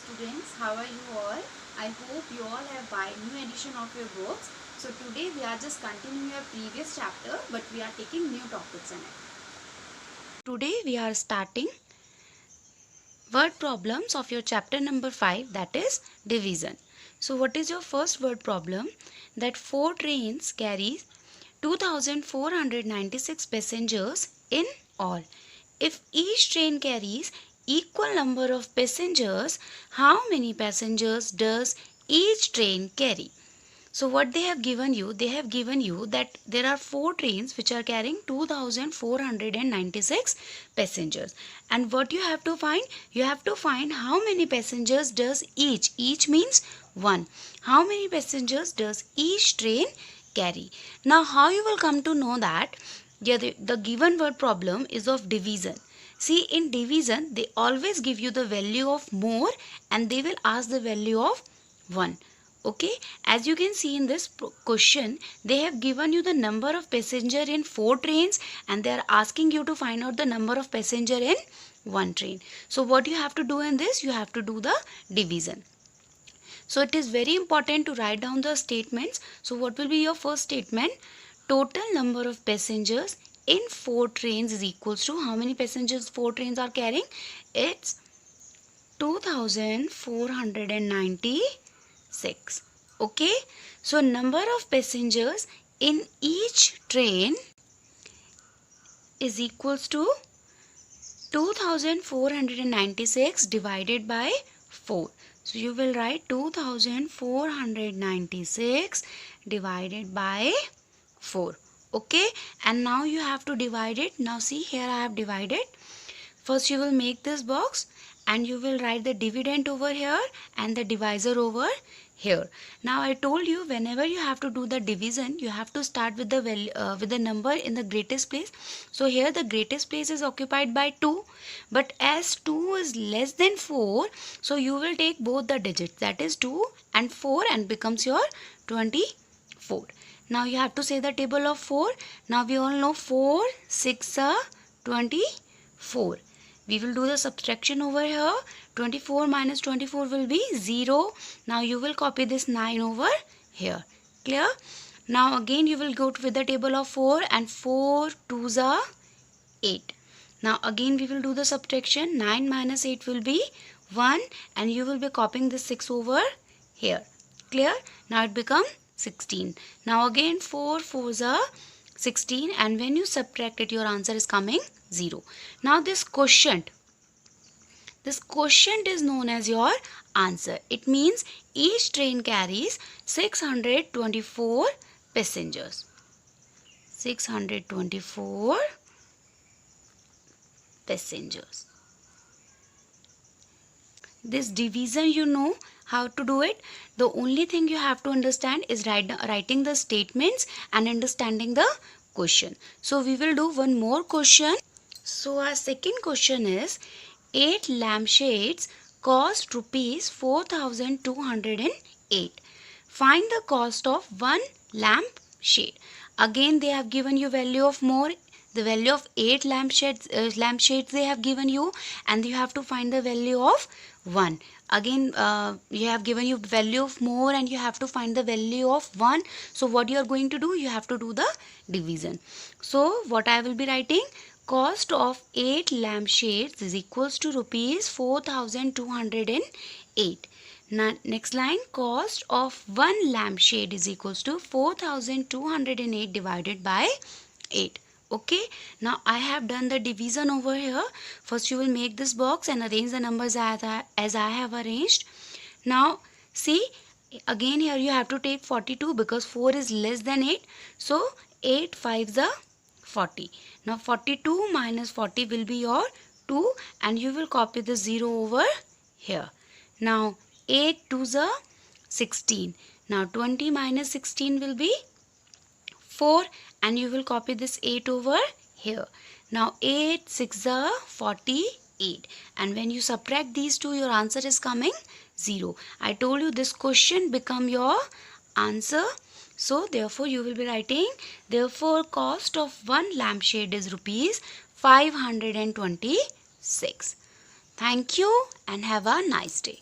students, how are you all? I hope you all have buy new edition of your books. So today we are just continuing your previous chapter, but we are taking new topics in it. Today we are starting word problems of your chapter number 5, that is division. So what is your first word problem? That 4 trains carries 2496 passengers in all. If each train carries equal number of passengers, how many passengers does each train carry? So what they have given you, they have given you that there are 4 trains which are carrying 2496 passengers. And what you have to find? You have to find how many passengers does each. Each means 1. How many passengers does each train carry? Now how you will come to know that? Yeah, the given word problem is of division. See, in division they always give you the value of more and they will ask the value of 1. Okay, as you can see in this question, they have given you the number of passenger in 4 trains and they are asking you to find out the number of passenger in 1 train. So what you have to do in this? You have to do the division. So it is very important to write down the statements. So what will be your first statement? Total number of passengers in 4 trains is equals to how many passengers 4 trains are carrying? It's 2496. Okay, so number of passengers in each train is equals to 2496 divided by 4. So you will write 2496 divided by 4. Okay, and now you have to divide it. Now see, here I have divided. First you will make this box and you will write the dividend over here and the divisor over here. Now I told you whenever you have to do the division, you have to start with the value with the number in the greatest place. So here the greatest place is occupied by 2, but as 2 is less than 4, so you will take both the digits, that is 2 and 4, and becomes your 24. Now you have to say the table of 4. Now we all know 4 6 are 24. We will do the subtraction over here. 24 minus 24 will be 0. Now you will copy this 9 over here. Clear? Now again you will go with the table of 4 and 4 2s are 8. Now again we will do the subtraction. 9 minus 8 will be 1 and you will be copying this 6 over here. Clear? Now it becomes 16. Now again 4 4s are 16 and when you subtract it your answer is coming 0. Now this quotient is known as your answer. It means each train carries 624 passengers. 624 passengers. This division you know how to do it. The only thing you have to understand is writing the statements and understanding the question. So we will do one more question. So our second question is 8 lampshades cost rupees 4208. Find the cost of one lampshade. Again they have given you value of more. The value of 8 lampshades they have given you and you have to find the value of 1. Again you have given you value of more and you have to find the value of 1. So what you are going to do? You have to do the division. So what I will be writing? Cost of 8 lampshades is equals to rupees 4208. Now next line, cost of one lampshade is equals to 4208 divided by 8. Okay, now I have done the division over here. First you will make this box and arrange the numbers as I have arranged. Now see, again here you have to take 42 because 4 is less than 8. So 8 5s are 40. Now 42 minus 40 will be your 2 and you will copy the 0 over here. Now 8 2s are 16. Now 20 minus 16 will be 4 and you will copy this 8 over here. Now 8 6 are 48 and when you subtract these two your answer is coming 0. I told you this question become your answer. So therefore you will be writing, therefore cost of one lampshade is rupees 526. Thank you and have a nice day.